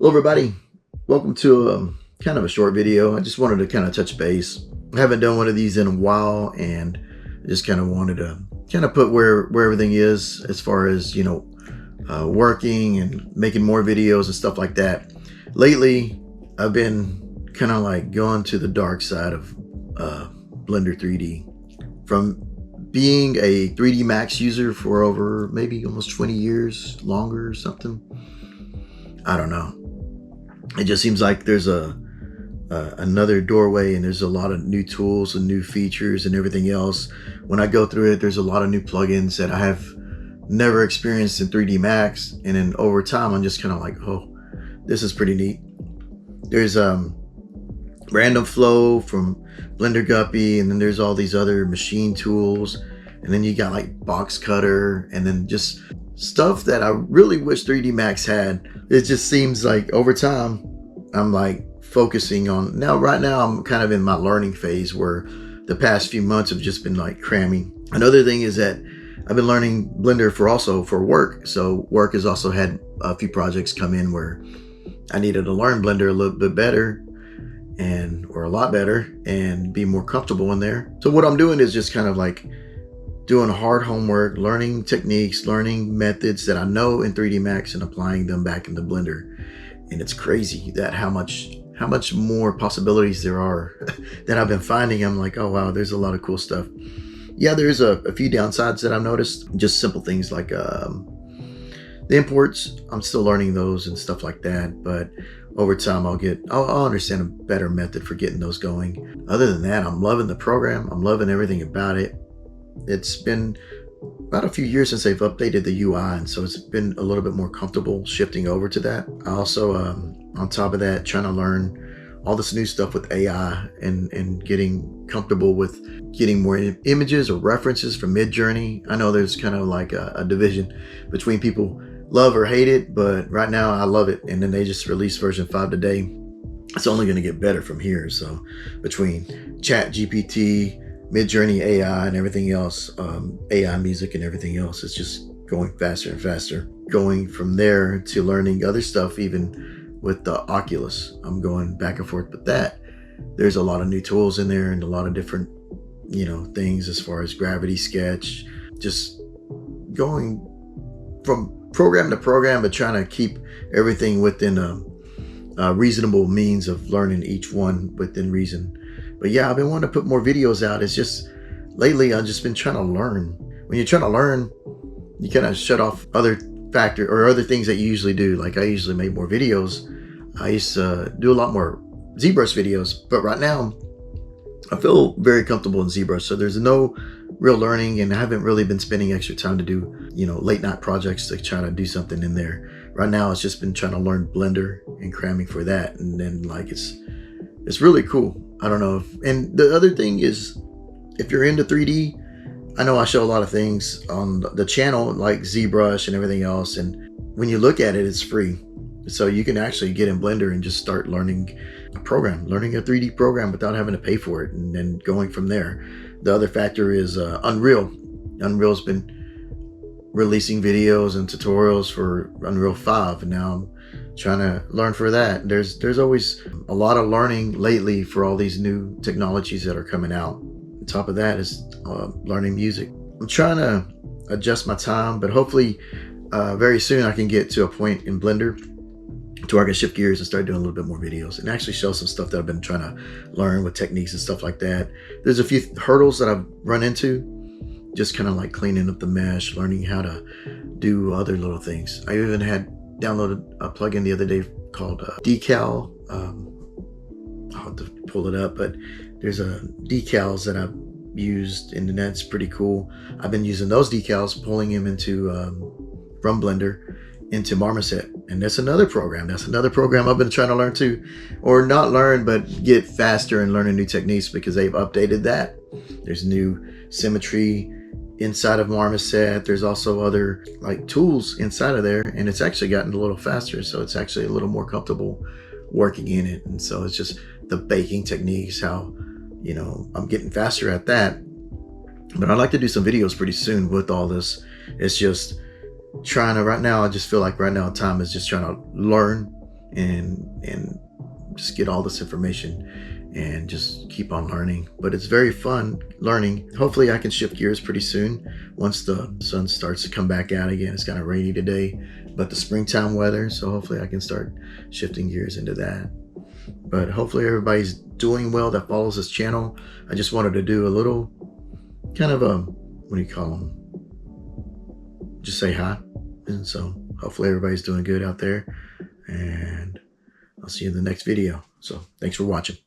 Hello everybody, welcome to kind of a short video. I just wanted to kind of touch base. I haven't done one of these in a while, and I just kind of wanted to kind of put where everything is as far as working and making more videos and stuff like that. Lately I've been kind of like going to the dark side of Blender 3D. From being a 3D Max user for over maybe almost 20 years, longer or something, I don't know. It just seems like there's another doorway, and there's a lot of new tools and new features and everything else. When I go through it, there's a lot of new plugins that I have never experienced in 3D Max, and then over time I'm just kind of like, oh, this is pretty neat. There's random flow from Blender Guppy, and then there's all these other machine tools, and then you got like box cutter, and then just stuff that I really wish 3D Max had. It just seems like over time I'm like focusing on right now I'm kind of in my learning phase, where the past few months have just been like cramming. Another thing is that I've been learning Blender for work. So work has also had a few projects come in where I needed to learn Blender a little bit better, or a lot better, and be more comfortable in there. So what I'm doing is just kind of like doing hard homework, learning techniques, learning methods that I know in 3D Max and applying them back into Blender. And it's crazy that how much more possibilities there are that I've been finding. I'm like, oh wow, there's a lot of cool stuff. Yeah, there's a few downsides that I've noticed. Just simple things like the imports. I'm still learning those and stuff like that, but over time I'll understand a better method for getting those going. Other than that, I'm loving the program. I'm loving everything about it. It's been about a few years since they've updated the UI, and so it's been a little bit more comfortable shifting over to that. I also, on top of that, trying to learn all this new stuff with AI and getting comfortable with getting more images or references from Midjourney. I know there's kind of like a division between people love or hate it, but right now I love it. And then they just released version 5 today. It's only going to get better from here. So between ChatGPT, Midjourney AI, and everything else, AI music and everything else, it's just going faster and faster. Going from there to learning other stuff, even with the Oculus, I'm going back and forth with that. There's a lot of new tools in there and a lot of different, things as far as Gravity Sketch, just going from program to program, but trying to keep everything within a reasonable means of learning each one within reason. But yeah, I've been wanting to put more videos out. It's just lately I've just been trying to learn. When you're trying to learn, you kind of shut off other things that you usually do. Like I usually make more videos. I used to do a lot more ZBrush videos, but right now I feel very comfortable in ZBrush. So there's no real learning, and I haven't really been spending extra time to do, late night projects to try to do something in there. Right now it's just been trying to learn Blender and cramming for that. And then like it's really cool. I don't know and the other thing is, if you're into 3D, I know I show a lot of things on the channel like ZBrush and everything else, and when you look at it, it's free. So you can actually get in Blender and just start learning a 3D program without having to pay for it, and then going from there. The other factor is Unreal. Unreal's been releasing videos and tutorials for Unreal 5, and now I'm trying to learn for that. There's always a lot of learning lately for all these new technologies that are coming out. On top of that is learning music. I'm trying to adjust my time, but hopefully very soon I can get to a point in Blender to where I can shift gears and start doing a little bit more videos and actually show some stuff that I've been trying to learn with techniques and stuff like that. There's a few hurdles that I've run into, just kind of like cleaning up the mesh, learning how to do other little things. I even had downloaded a plugin the other day called Decal. I'll have to pull it up, but there's decals that I've used, and that's pretty cool. I've been using those decals, pulling them into from Blender into Marmoset, and that's another program. I've been trying to learn too, or not learn, but get faster and learning new techniques, because they've updated that. There's new symmetry inside of Marmoset. There's also other like tools inside of there, and it's actually gotten a little faster, so it's actually a little more comfortable working in it. And so it's just the baking techniques, how I'm getting faster at that. But I'd like to do some videos pretty soon with all this. It's just trying to, right now I just feel like right now time is just trying to learn and just get all this information and just keep on learning. But it's very fun learning. Hopefully I can shift gears pretty soon once the sun starts to come back out again. It's kind of rainy today, but the springtime weather, so hopefully I can start shifting gears into that. But hopefully everybody's doing well that follows this channel. I just wanted to do a little kind of a, what do you call them? Just say hi. And so hopefully everybody's doing good out there, and I'll see you in the next video. So thanks for watching.